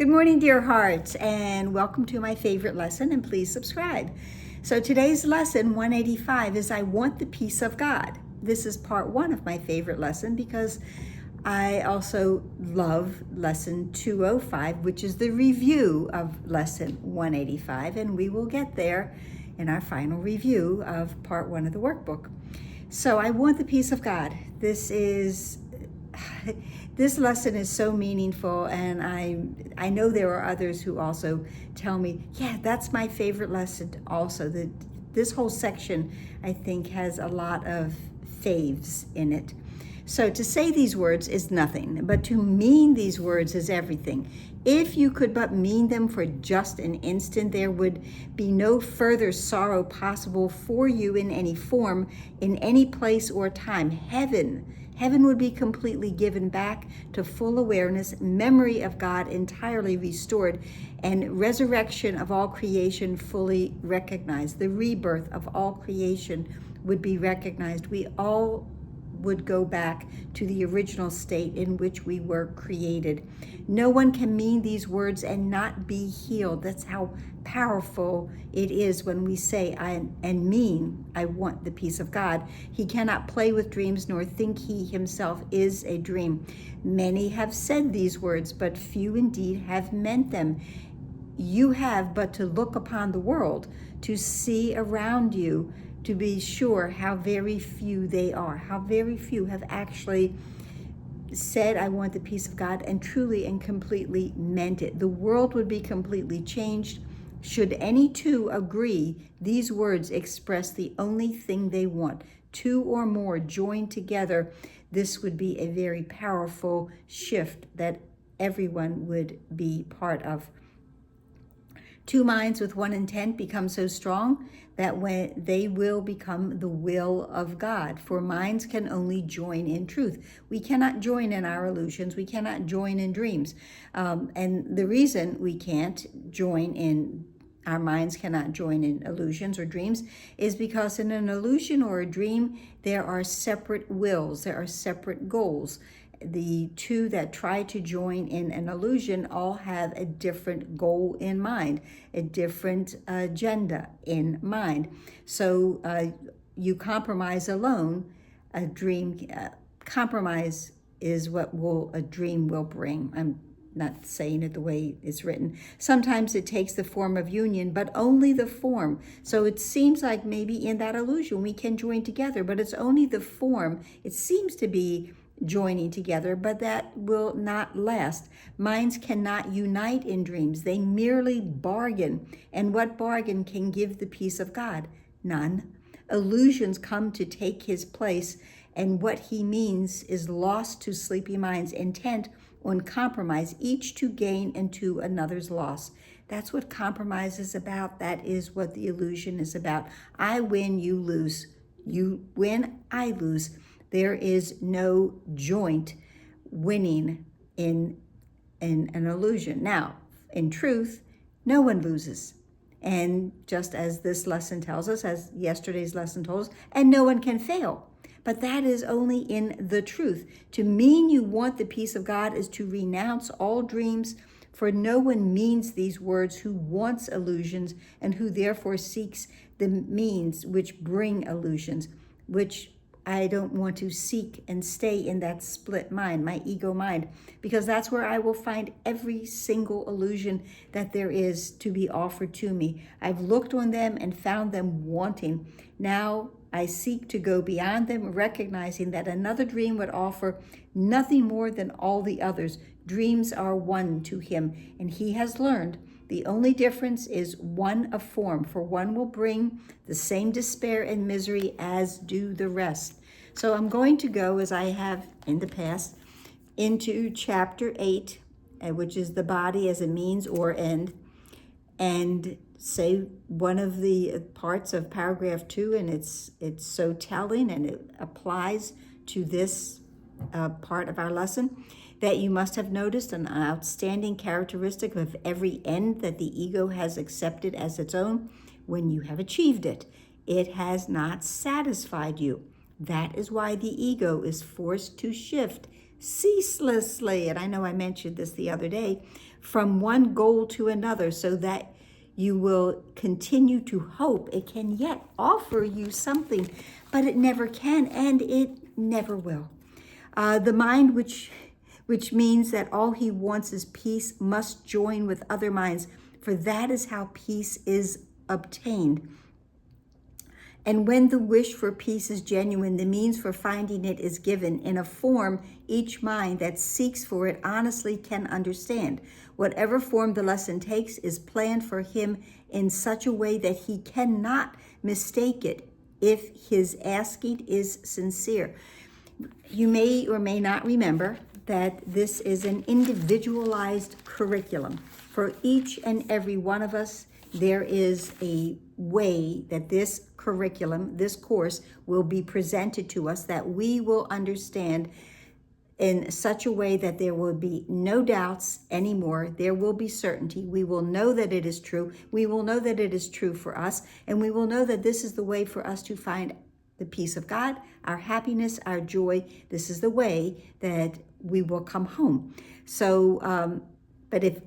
Good morning, dear hearts, and welcome to my favorite lesson, and please subscribe. So today's lesson 185 is I want the peace of God. This is part one of my favorite lesson because I also love lesson 205, which is the review of lesson 185, and we will get there in our final review of part one of the workbook. So I want the peace of God. This lesson is so meaningful, and I know there are others who also tell me, yeah, that's my favorite lesson also. This whole section, I think, has a lot of faves in it. So to say these words is nothing, but to mean these words is everything. If you could but mean them for just an instant, there would be no further sorrow possible for you in any form, in any place or time. Heaven would be completely given back to full awareness, memory of God entirely restored, and resurrection of all creation fully recognized. The rebirth of all creation would be recognized. We all would go back to the original state in which we were created. No one can mean these words and not be healed. That's how powerful it is when we say I want the peace of God. He cannot play with dreams nor think he himself is a dream. Many have said these words, but few indeed have meant them. You have but to look upon the world, to see around you, to be sure how very few they are, how very few have actually said, I want the peace of God, and truly and completely meant it. The world would be completely changed. Should any two agree, these words express the only thing they want. Two or more joined together, this would be a very powerful shift that everyone would be part of. Two minds with one intent become so strong that when they will become the will of God. For minds can only join in truth. We cannot join in our illusions. We cannot join in dreams. And the reason we can't join in, our minds cannot join in illusions or dreams, is because in an illusion or a dream, there are separate wills, there are separate goals. The two that try to join in an illusion all have a different goal in mind, a different agenda in mind. So you compromise alone, a dream, compromise is what a dream will bring. I'm not saying it the way it's written. Sometimes it takes the form of union, but only the form. So it seems like maybe in that illusion we can join together, but it's only the form. It seems to be joining together, but that will not last. Minds cannot unite in dreams. They merely bargain. And what bargain can give the peace of God? None. Illusions come to take his place, and what he means is lost to sleepy minds intent on compromise, each to gain and to another's loss. That's what compromise is about. That is what the illusion is about. I win, you lose. You win, I lose. There is no joint winning in an illusion. Now, in truth, no one loses. And just as this lesson tells us, as yesterday's lesson told us, and no one can fail. But that is only in the truth. To mean you want the peace of God is to renounce all dreams, for no one means these words who wants illusions and who therefore seeks the means which bring illusions, which I don't want to seek and stay in that split mind, my ego mind, because that's where I will find every single illusion that there is to be offered to me. I've looked on them and found them wanting. Now I seek to go beyond them, recognizing that another dream would offer nothing more than all the others. Dreams are one to him, and he has learned the only difference is one of form, for one will bring the same despair and misery as do the rest. So I'm going to go, as I have in the past, into chapter 8, which is the body as a means or end, and say one of the parts of paragraph 2, and it's so telling, and it applies to this part of our lesson, that you must have noticed an outstanding characteristic of every end that the ego has accepted as its own. When you have achieved it, it has not satisfied you. That is why the ego is forced to shift ceaselessly. And I know I mentioned this the other day, from one goal to another so that you will continue to hope it can yet offer you something, but it never can and it never will. The mind, which means that all he wants is peace, must join with other minds, for that is how peace is obtained. And when the wish for peace is genuine, the means for finding it is given in a form each mind that seeks for it honestly can understand. Whatever form the lesson takes is planned for him in such a way that he cannot mistake it if his asking is sincere. You may or may not remember that this is an individualized curriculum. For each and every one of us, there is a way that this curriculum, this course, will be presented to us that we will understand in such a way that there will be no doubts anymore. There will be certainty. We will know that it is true. We will know that it is true for us. And we will know that this is the way for us to find the peace of God, our happiness, our joy. This is the way that we will come home. So, but if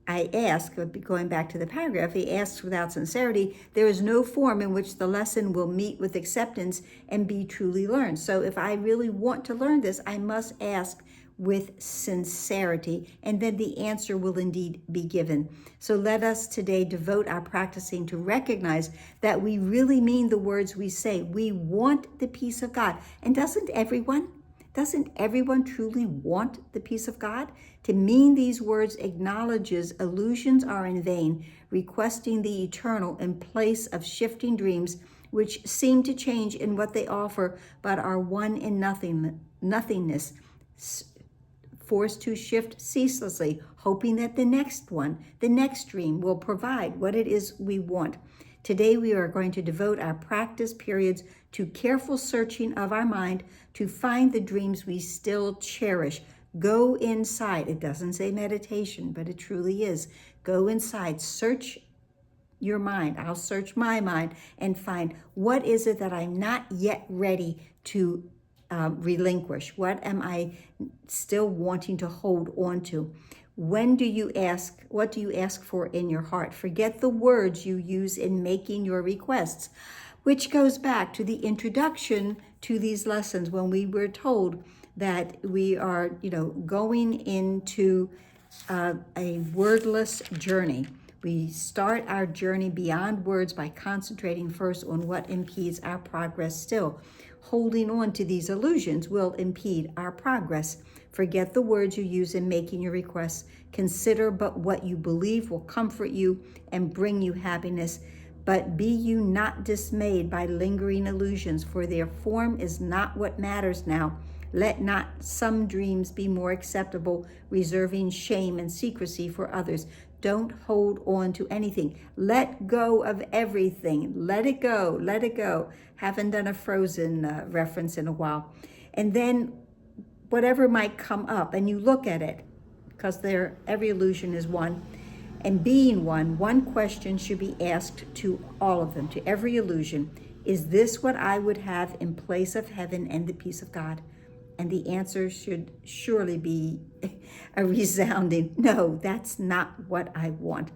I ask, going back to the paragraph, he asks without sincerity, there is no form in which the lesson will meet with acceptance and be truly learned. So if I really want to learn this, I must ask with sincerity, and then the answer will indeed be given. So let us today devote our practicing to recognize that we really mean the words we say. We want the peace of God. And doesn't everyone truly want the peace of God? To mean these words acknowledges illusions are in vain, requesting the eternal in place of shifting dreams which seem to change in what they offer, but are one in nothingness, forced to shift ceaselessly, hoping that the next dream will provide what it is we want. Today we are going to devote our practice periods to careful searching of our mind to find the dreams we still cherish. Go inside. It doesn't say meditation, but it truly is. Go inside, search your mind. I'll search my mind and find what is it that I'm not yet ready to relinquish. What am I still wanting to hold on to? When do you ask? What do you ask for in your heart? Forget the words you use in making your requests, which goes back to the introduction to these lessons when we were told that we are, going into a wordless journey. We start our journey beyond words by concentrating first on what impedes our progress still. Holding on to these illusions will impede our progress. Forget the words you use in making your requests. Consider but what you believe will comfort you and bring you happiness. But be you not dismayed by lingering illusions, for their form is not what matters now. Let not some dreams be more acceptable, reserving shame and secrecy for others. Don't hold on to anything. Let go of everything. Let it go. Let it go. Haven't done a Frozen reference in a while. And then whatever might come up, and you look at it, because every illusion is one. And being one question should be asked to all of them, to every illusion. Is this what I would have in place of heaven and the peace of God? And the answer should surely be a resounding, no, that's not what I want.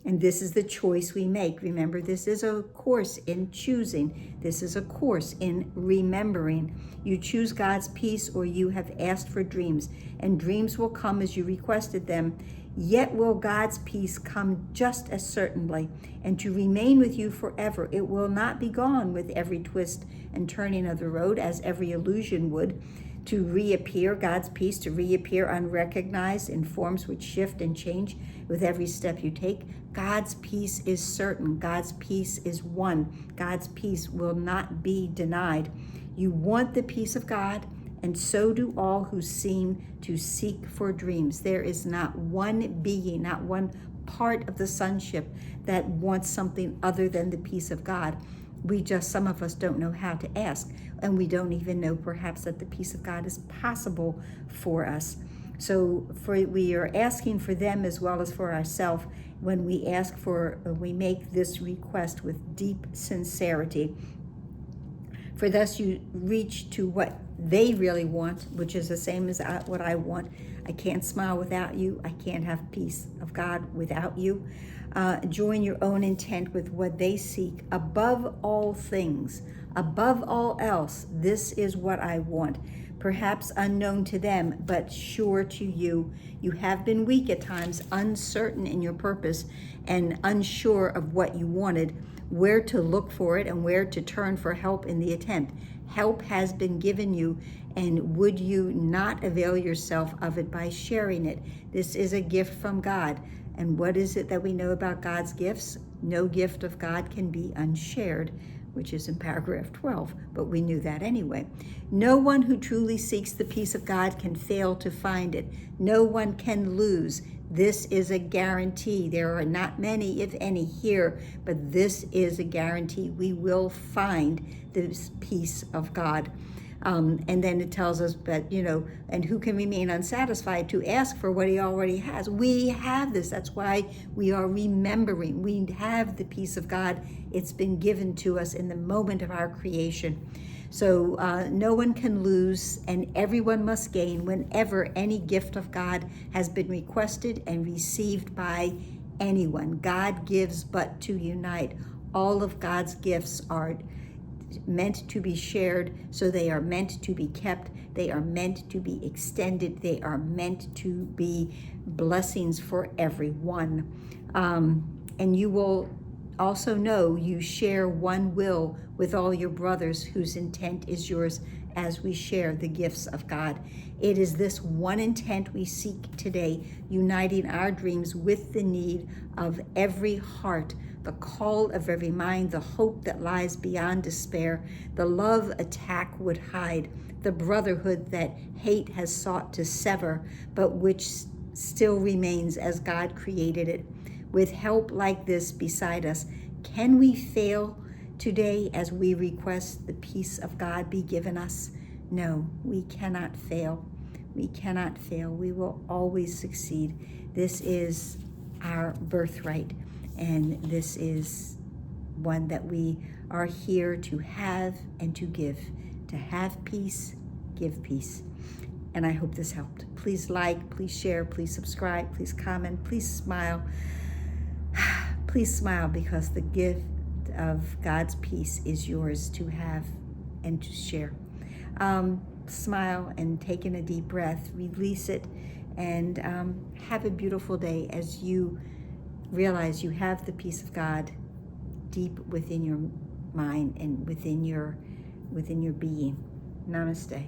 And this is the choice we make. Remember, this is a course in choosing. This is a course in remembering. You choose God's peace or you have asked for dreams, and dreams will come as you requested them. Yet will God's peace come just as certainly, and to remain with you forever. It will not be gone with every twist and turning of the road, as every illusion would. To reappear, God's peace to reappear unrecognized in forms which shift and change with every step you take. God's peace is certain. God's peace is one. God's peace will not be denied. You want the peace of God, and so do all who seem to seek for dreams. There is not one being, not one part of the sonship that wants something other than the peace of God. Some of us don't know how to ask, and we don't even know perhaps that the peace of God is possible for us. So we are asking for them as well as for ourselves when we we make this request with deep sincerity. For thus you reach to what they really want, which is the same as what I want. I can't smile without you. I can't have peace of God without you. Join your own intent with what they seek above all things, above all else. This is what I want. Perhaps unknown to them, but sure to you. You have been weak at times, uncertain in your purpose, and unsure of what you wanted, where to look for it, and where to turn for help in the attempt. Help has been given you, and would you not avail yourself of it by sharing it? This is a gift from God. And what is it that we know about God's gifts? No gift of God can be unshared, which is in paragraph 12, but we knew that anyway. No one who truly seeks the peace of God can fail to find it. No one can lose. This is a guarantee. There are not many, if any, here, but this is a guarantee. We will find this peace of God. And then it tells us that, and who can remain unsatisfied to ask for what he already has. We have this. That's why we are remembering. We have the peace of God. It's been given to us in the moment of our creation. So no one can lose, and everyone must gain whenever any gift of God has been requested and received by anyone. God gives but to unite. All of God's gifts are meant to be shared, so they are meant to be kept. They are meant to be extended. They are meant to be blessings for everyone. And you will also know you share one will with all your brothers whose intent is yours as we share the gifts of God. It is this one intent we seek today, uniting our dreams with the need of every heart, the call of every mind, the hope that lies beyond despair, the love attack would hide, the brotherhood that hate has sought to sever, but which still remains as God created it. With help like this beside us, can we fail today as we request the peace of God be given us? No, we cannot fail. We cannot fail. We will always succeed. This is our birthright, and this is one that we are here to have and to give. To have peace, give peace. And I hope this helped. Please like, please share, please subscribe, please comment, please smile. Please smile, because the gift of God's peace is yours to have and to share. Smile and take in a deep breath, release it, and have a beautiful day as you realize you have the peace of God deep within your mind and within your being. Namaste.